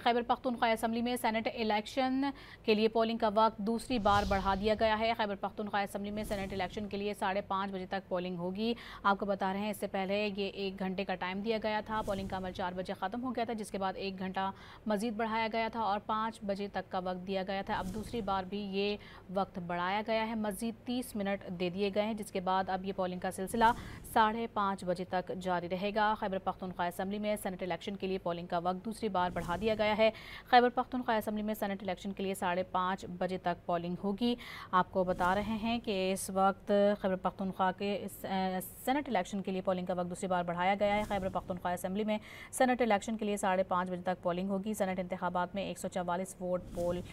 Khyber Pakhtunkhwa assembly में senate election के लिए पोलिंग का वक्त दूसरी बार बढ़ा दिया गया है। खैबर पख्तूनख्वा असम्बली में सेनेट इलेक्शन के लिए 5:30 बजे तक पोलिंग होगी। आपको बता रहे हैं इससे पहले ये 1 घंटे का टाइम दिया गया था। पोलिंग का अमल 4 बजे ख़त्म हो गया था, जिसके बाद 1 घंटा मज़ीद बढ़ाया गया था और 5 बजे तक का वक्त दिया गया था। अब दूसरी बार भी ये वक्त बढ़ाया गया है, मज़ीद 30 मिनट दे दिए गए हैं, जिसके बाद अब ये पोलिंग का सिलसिला 5:30 बजे तक जारी रहेगा। खैबर पख्तूनख्वा असम्बली में सेनेट इलेक्शन के लिए पोलिंग का वक्त दूसरी बार बढ़ा दिया गया है। खैबर पख्तूनख्वा असम्बली में सेनेट इलेक्शन के लिए 5:30 बजे तक पोलिंग होगी। आपको बता रहे हैं कि इस वक्त खैबर पख्तूनख्वा के सेनेट इलेक्शन के लिए पोलिंग का वक्त दूसरी बार बढ़ाया गया है। खैबर पख्तूनख्वा असम्बली में सेनेट इलेक्शन के लिए 5:30 बजे तक पोलिंग होगी। सेनेट इंतखाबात में 144 वोट पोल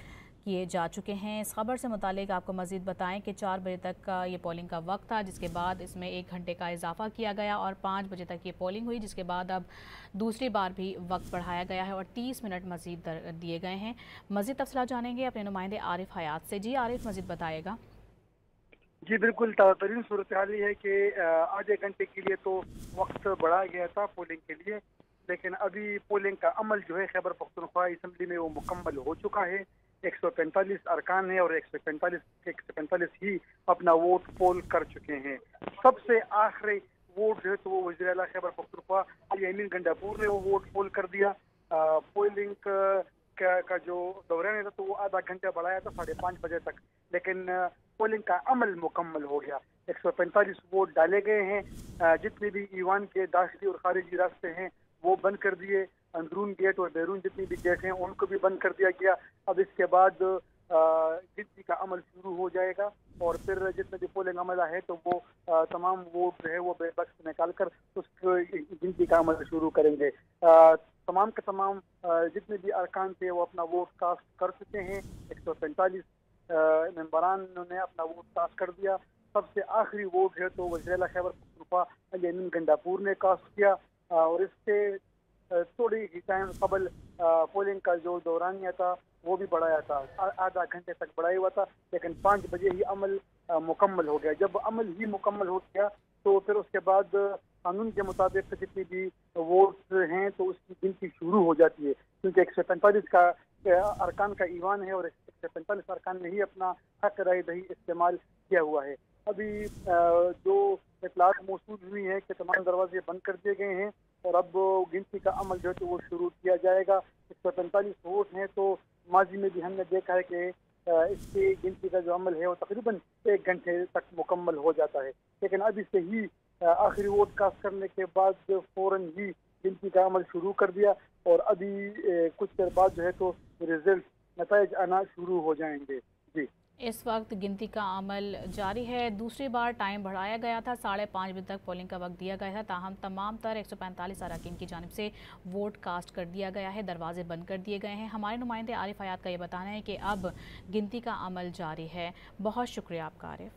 किए जा चुके हैं। इस खबर से मुतालिक आपको मज़ीद बताएं कि 4 बजे तक का ये पोलिंग का वक्त था, जिसके बाद इसमें 1 घंटे का इजाफा किया गया और 5 बजे तक ये पोलिंग हुई, जिसके बाद अब दूसरी बार भी वक्त बढ़ाया गया है और 30 मिनट मज़ीद दिए गए हैं। मज़ीद तफसीलात जानेंगे अपने नुमाइंदे आरिफ हयात से। जी आरिफ, मज़ीद बताएगा। जी बिल्कुल, ताज़ा सूरत हाल ये है कि आधे घंटे के लिए तो वक्त बढ़ाया गया था पोलिंग के लिए, लेकिन अभी पोलिंग का अमल जो है खैबर पख्तूनख्वा असम्बली में वो मुकम्मल हो चुका है। 145 अरकान है और 145 ही अपना वोट पोल कर चुके हैं। सबसे आखिरी वोट जो है तो वो वज़ीर आला खैबर पख्तूनख्वा अली अमीन गंडापुर ने वो वोट पोल कर दिया। पोलिंग का जो दौरान था तो वो आधा घंटा बढ़ाया था 5:30 बजे तक, लेकिन पोलिंग का अमल मुकम्मल हो गया। 145 वोट डाले गए हैं। जितने भी ईवान के दाखिली और खारिजी रास्ते हैं वो बंद कर दिए। अंदरून गेट और बैरून जितनी भी गेट हैं उनको भी बंद कर दिया गया। अब इसके बाद गिनती का अमल शुरू हो जाएगा और फिर जितने भी पोलिंग अमला है तो वो तमाम वोट जो है वो बैलेट बॉक्स से निकाल कर उस गिनती का अमल शुरू करेंगे। तमाम के तमाम जितने भी अरकान थे वो अपना वोट कास्ट कर चुके हैं। 145 मेंबरान ने अपना वोट कास्ट कर दिया। सबसे आखिरी वोट है तो वज़ीर आला खैबर पख्तूनख्वा अली अमीन गंडापुर ने कास्ट किया और इससे थोड़ी ही टाइम कबल पोलिंग का जो दौरानिया था वो भी बढ़ाया था, आधा घंटे तक बढ़ाया हुआ था, लेकिन 5 बजे ही अमल मुकम्मल हो गया। जब अमल ही मुकम्मल हो गया तो फिर उसके बाद कानून के मुताबिक जितनी भी वोट हैं तो उसकी गिनती शुरू हो जाती है, क्योंकि 145 का अरकान का ईवान है और 145 अरकान ने ही अपना हक राय दही इस्तेमाल किया हुआ है। अभी जो इतलात मौसूल हुई है कि तमाम दरवाजे बंद कर दिए गए हैं और अब गिनती का अमल जो है तो वो शुरू किया जाएगा। 145 वोट हैं तो माजी में भी हमने देखा है कि इसकी गिनती का जो अमल है वो तकरीबन 1 घंटे तक मुकम्मल हो जाता है, लेकिन अभी से ही आखिरी वोट कास्ट करने के बाद फौरन ही गिनती का अमल शुरू कर दिया और अभी कुछ देर बाद जो है तो रिजल्ट नताइज आना शुरू हो जाएंगे। जी, इस वक्त गिनती का अमल जारी है। दूसरी बार टाइम बढ़ाया गया था, 5:30 बजे तक पोलिंग का वक्त दिया गया था, ताहम तमाम तर 145 अरकान की जानिब से वोट कास्ट कर दिया गया है, दरवाजे बंद कर दिए गए हैं। हमारे नुमाइंदे आरिफ हयात का ये बताना है कि अब गिनती का अमल जारी है। बहुत शुक्रिया आपका आरिफ।